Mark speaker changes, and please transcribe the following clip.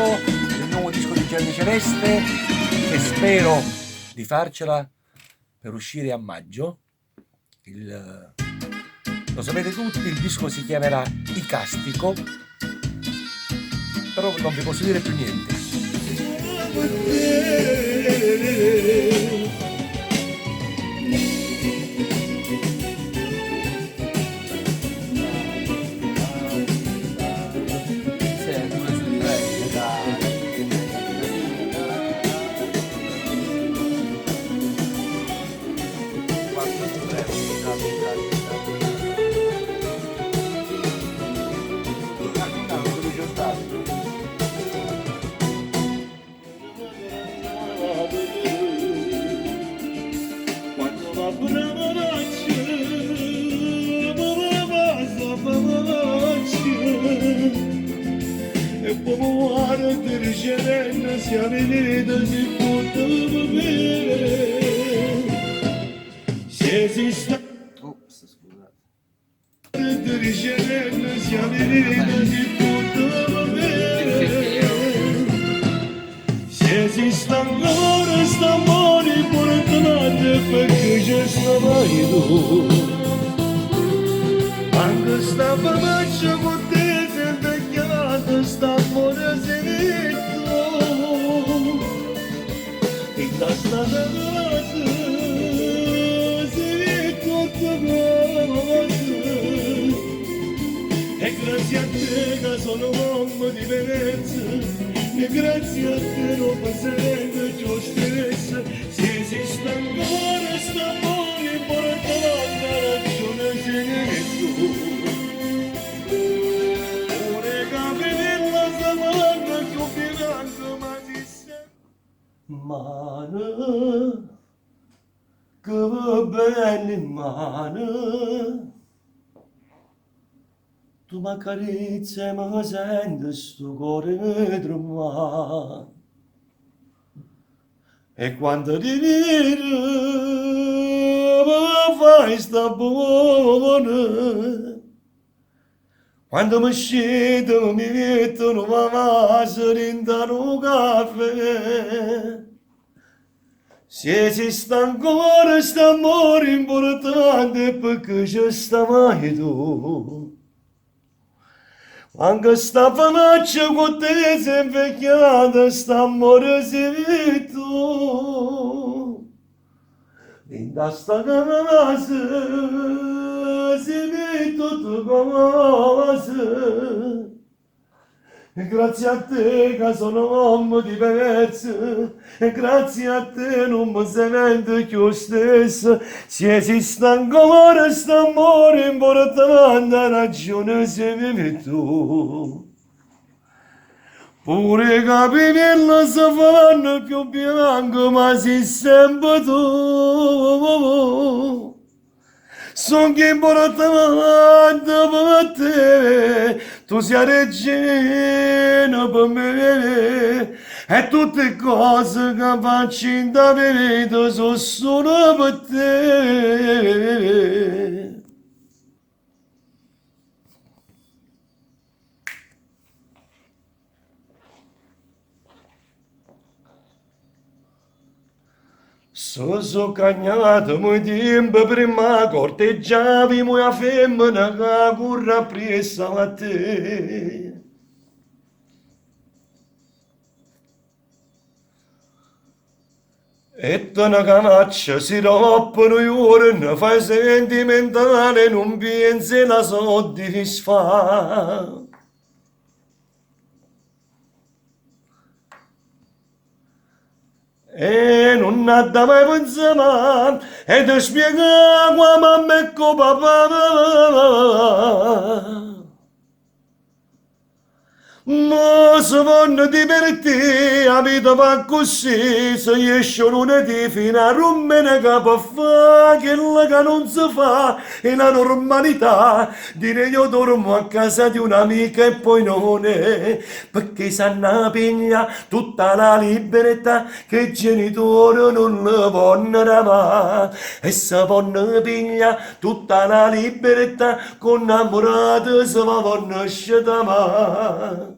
Speaker 1: il nuovo disco di Gianni Celeste, e spero di farcela per uscire a maggio. Lo sapete tutti, il disco si chiamerà Icastico, però non vi posso dire più niente.
Speaker 2: Anche sta faccia con te sei invecchiata, sta amore senetto, e da sta casa sei tutto cose, e grazie a te che sono uomo di Venezia, e grazie a te non mi sento più stesso, se esiste ancora st'amore porta la ragione senetto. Mano, che belle mano, tu mi accarezzi e mi senti sto cuore tremare. E quando ti vedo mi fai sta buona. Quando mi scedo mi mettono una vaso dentro un caffè. Se esiste ancora st'amore importante perché ci sta mai tu. Anche sta faccia con te sei invecchiata, st'amore sei tu. In sta casa sei tutto cose. E grazie a te che sono uomo di Venezia, e grazie a te non mi sento più stesso, se esiste ancora st'amore importante, ragione se vivi tu. Pure i capelli si fanno più bianchi, ma sei sempre tu. Son che importante per te, tu sei regina per me, e tutte cose che faccio in da vita sono solo per te. So cagnato muy tempo prima corteggiavi una femmina che curra appresso a te. E te una canaccia si rompono i cuori, fai sentimentale, non pensi la soddisfa. E non ha da mai pensato, e ti spiega come mamma e papà. Ma se vanno divertire, la vita va così, se esce lunedì fino a rompere capo fa, quello che non si fa è la normalità, dire io dormo a casa di un'amica e poi non è, perché sanno piglia tutta la libertà che i genitori non le vogliono va, e se vanno piglia tutta la libertà con innamorati se la vogliono scegliere.